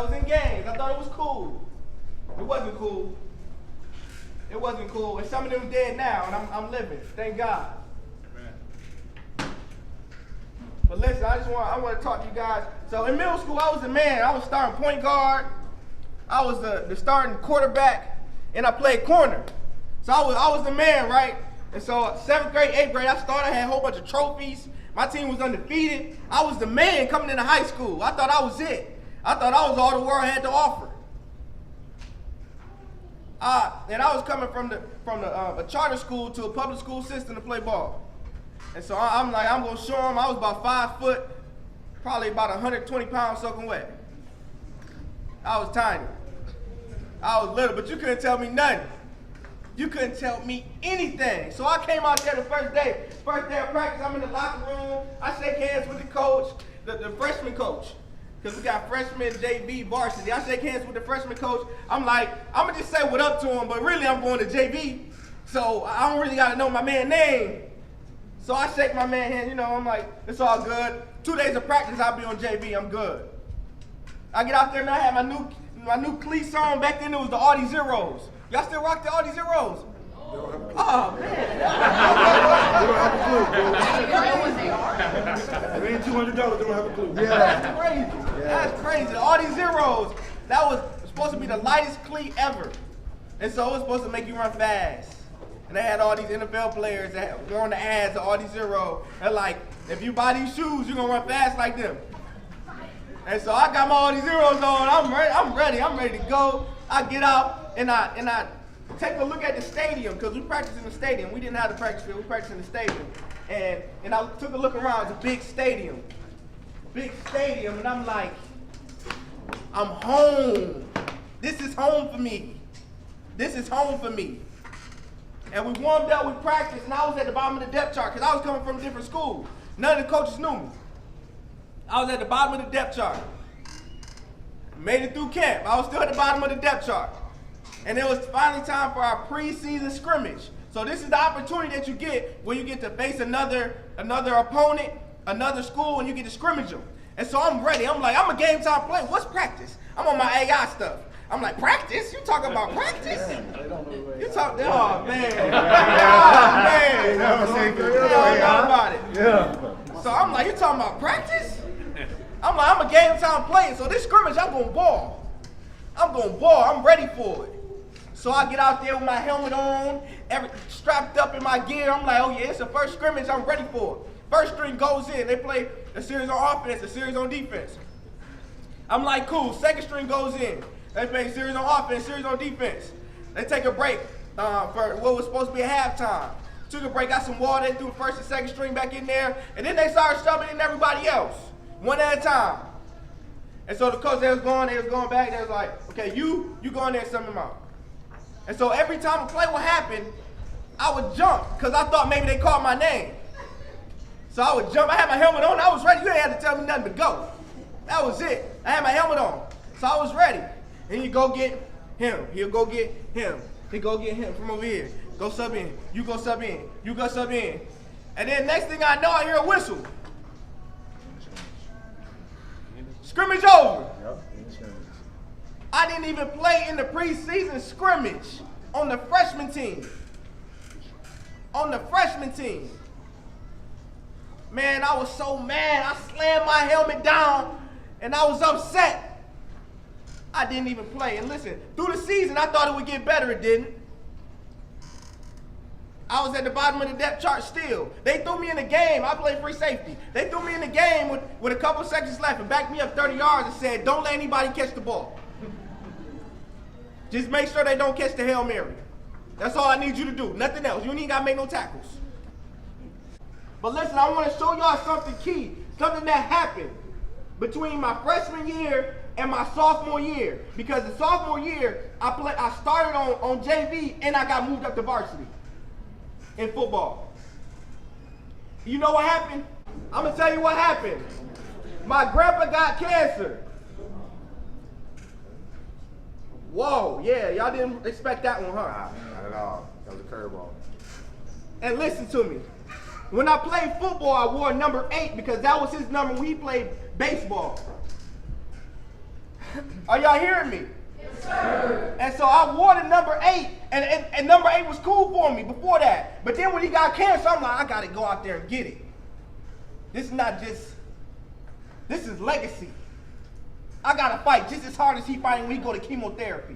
that was in games. I thought it was cool. It wasn't cool. It wasn't cool. And some of them dead now, and I'm living. Thank God. But listen, I want to talk to you guys. So in middle school, I was the man. I was starting point guard. I was the starting quarterback, and I played corner. So I was the man, right? And so 7th grade, 8th grade, I had a whole bunch of trophies. My team was undefeated. I was the man coming into high school. I thought I was it. I thought I was all the world had to offer. And I was coming from a charter school to a public school system to play ball. And so I'm like, I'm going to show them. I was about 5 foot, probably about 120 pounds soaking wet. I was tiny. I was little, but you couldn't tell me nothing. You couldn't tell me anything. So I came out there the first day of practice. I'm in the locker room. I shake hands with the coach, the freshman coach. Because we got freshman, JV, varsity. I shake hands with the freshman coach. I'm like, I'm going to just say what up to him, but really I'm going to JV. So I don't really got to know my man's name. So I shake my man's hand, I'm like, it's all good. 2 days of practice, I'll be on JV, I'm good. I get out there and I had my new cleats on. Back then it was the Audi Zeros. Y'all still rock the Audi Zeros? Oh, man. They don't have a clue, bro. They ain't $200, they don't have a clue. Yeah. That's crazy. Yeah. That's crazy. The Audi Zeros, that was supposed to be the lightest cleat ever. And so it was supposed to make you run fast. And they had all these NFL players that were on the ads of Audi Zero. They're like, if you buy these shoes, you're going to run fast like them. And so I got my Audi Zeros on. I'm ready to go. I get out and I take a look at the stadium because we practiced in the stadium. We didn't have the practice field. We practiced in the stadium. And I took a look around. It's a big stadium. And I'm like, I'm home. This is home for me. And we warmed up, we practiced, and I was at the bottom of the depth chart because I was coming from a different school. None of the coaches knew me. I was at the bottom of the depth chart. Made it through camp. I was still at the bottom of the depth chart. And it was finally time for our preseason scrimmage. So this is the opportunity that you get when you get to face another opponent, another school, and you get to scrimmage them. And so I'm ready. I'm like, I'm a game time player. What's practice? I'm on my AI stuff. I'm like, practice? You talking about practice? You talk, oh man. Oh man. They don't know about it. Yeah. So I'm like, you talking about practice? I'm like, I'm a game time player. So this scrimmage, I'm going to ball. I'm ready for it. So I get out there with my helmet on, strapped up in my gear. I'm like, oh yeah, it's the first scrimmage. I'm ready for it. First string goes in. They play a series on offense, a series on defense. I'm like, cool. Second string goes in. They play a series on offense, series on defense. They take a break for what was supposed to be a halftime. Took a break, got some water. They threw the first and second string back in there. And then they started shoving in everybody else, one at a time. And so the coach, they was going back. They was like, okay, you go in there and sum them out. And so every time a play would happen, I would jump because I thought maybe they called my name. So I would jump. I had my helmet on. I was ready. You ain't had to tell me nothing but go. That was it. I had my helmet on. So I was ready. And you go get him. He'll go get him. He go get him from over here. Go sub in. You go sub in. You go sub in. And then next thing I know, I hear a whistle. Scrimmage over. I didn't even play in the preseason scrimmage on the freshman team. Man, I was so mad. I slammed my helmet down and I was upset. I didn't even play. And listen, through the season, I thought it would get better. It didn't. I was at the bottom of the depth chart still. They threw me in the game. I played free safety. They threw me in the game with a couple seconds left and backed me up 30 yards and said, don't let anybody catch the ball. Just make sure they don't catch the Hail Mary. That's all I need you to do. Nothing else. You ain't got to make no tackles. But listen, I want to show y'all something key. Something that happened between my freshman year and my sophomore year. Because the sophomore year, I started on JV and I got moved up to varsity in football. You know what happened? I'm going to tell you what happened. My grandpa got cancer. Whoa, yeah, y'all didn't expect that one, huh? Not at all. That was a curveball. And listen to me. When I played football, I wore number 8 because that was his number when he played baseball. Are y'all hearing me? Yes, sir. And so I wore the number 8, and number 8 was cool for me before that. But then when he got cancer, I'm like, I got to go out there and get it. This is not just, this is legacy. I got to fight just as hard as he fighting when he go to chemotherapy.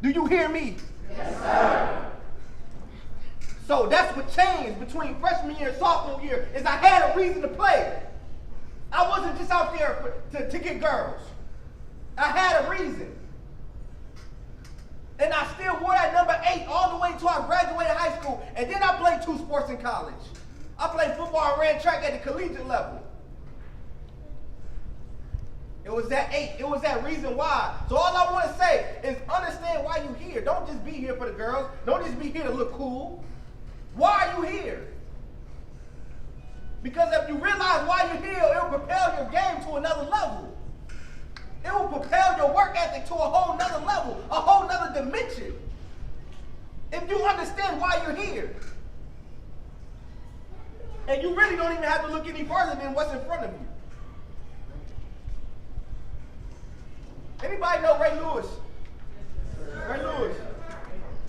Do you hear me? Yes, sir. So that's what changed between freshman year and sophomore year, is I had a reason to play. I wasn't just out there to get girls. I had a reason. And I still wore that number 8 all the way until I graduated high school. And then I played 2 sports in college. I played football and ran track at the collegiate level. It was that 8. It was that reason why. So all I want to say is understand why you're here. Don't just be here for the girls. Don't just be here to look cool. Why are you here? Because if you realize why you're here, it will propel your game to another level. It will propel your work ethic to a whole nother level, a whole nother dimension. If you understand why you're here. And you really don't even have to look any further than what's in front of you. Anybody know Ray Lewis? Ray Lewis.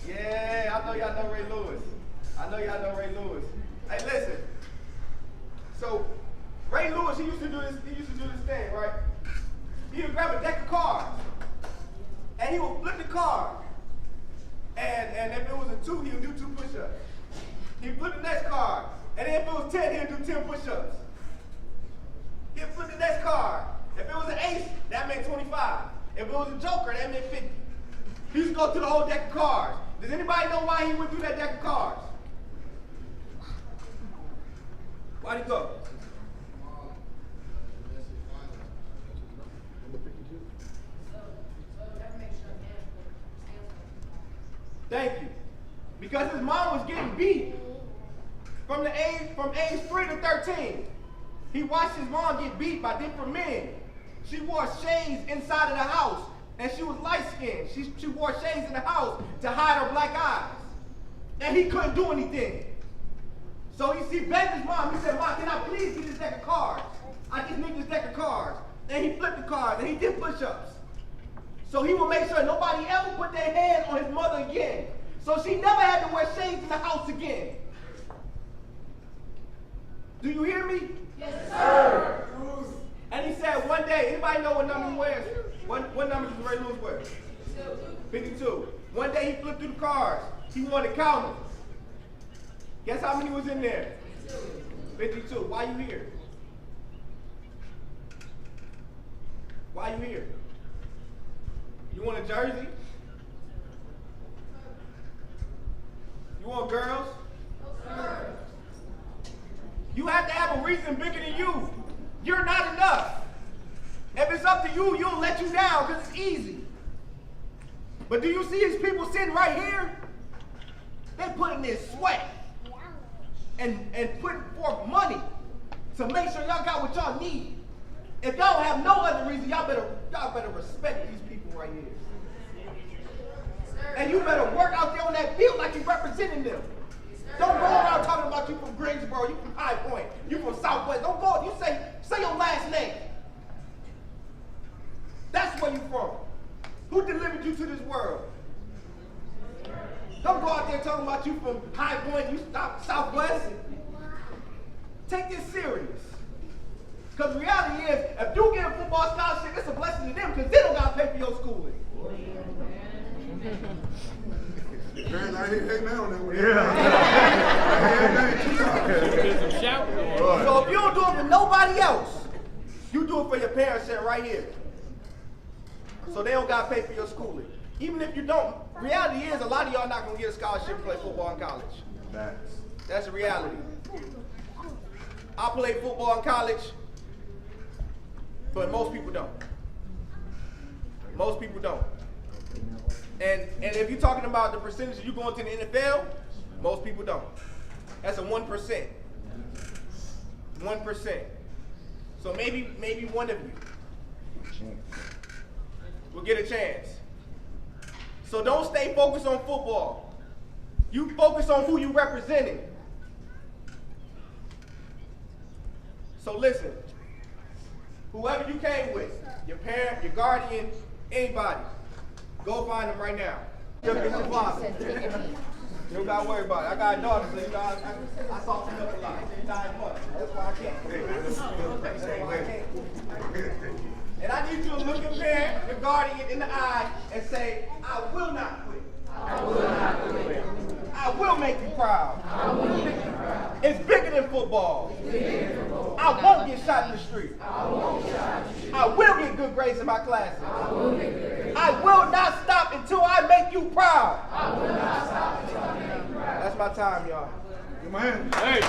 Yeah, I know y'all know Ray Lewis. I know y'all know Ray Lewis. Hey, listen. So, Ray Lewis, he used to do this thing, right? He would grab a deck of cards, and he would flip the card. And if it was a 2, he would do 2 push-ups. He'd flip the next card, and then if it was 10, he'd do 10 push-ups. He'd flip the next card. If it was an ace, that meant 25. If it was a joker, that meant 50. He used to go through the whole deck of cards. Does anybody know why he went through that deck of cards? Why'd he go? Thank you. Because his mom was getting beat from age 3 to 13. He watched his mom get beat by different men. She wore shades inside of the house, and she was light-skinned. She wore shades in the house to hide her black eyes. And he couldn't do anything. So he begged his mom. He said, Mom, can I please get this deck of cards? I just need this deck of cards. And he flipped the cards, and he did push-ups. So he would make sure nobody ever put their hand on his mother again. So she never had to wear shades in the house again. Do you hear me? Yes, sir. And he said one day, anybody know what number he wears? What number does Ray Lewis wear? 52. One day he flipped through the cards. He wanted to count them. Guess how many was in there? 52. Why you here? Why you here? You want a jersey? You want girls? You have to have a reason bigger than you. You're not enough. If it's up to you, you'll let you down because it's easy. But do you see these people sitting right here? They're putting their sweat and putting forth money to make sure y'all got what y'all need. If y'all don't have no other reason, y'all better respect these people right here. And you better work out there on that field like you're representing them. Don't go around talking about you from Greensboro, you from High Point, you from Southwest. Don't go, you say your last name. That's where you from. Who delivered you to this world? Don't go out there talking about you from High Point, you Southwest. Take this serious. Because the reality is, if you get a football scholarship, it's a blessing to them because they don't got to pay for your schooling. Man, I ain't mad on that one. So if you don't do it for nobody else, you do it for your parents sitting right here. So they don't got to pay for your schooling. Even if you don't, reality is a lot of y'all not going to get a scholarship to play football in college. That's the reality. I played football in college, but most people don't. Most people don't. And if you're talking about the percentage of you going to the NFL, most people don't. That's a 1%. 1%. So maybe one of you will get a chance. So don't stay focused on football. You focus on who you representing. So listen, whoever you came with, your parent, your guardian, anybody, go find them right now. Go get your father. You don't gotta worry about it. I got a daughter, so you know I soften up a lot. She's 9 months. That's why I can't. That's why I can't. And I need you to look your parent, your guardian in the eye and say, I will not quit. I will not quit. I will make you proud. I will make you proud. It's bigger than football. I won't get shot in the street. I will get good grades in my classes. I will not stop until I make you proud. I will not stop until I make you proud. That's my time, y'all. Give my hand. Hey.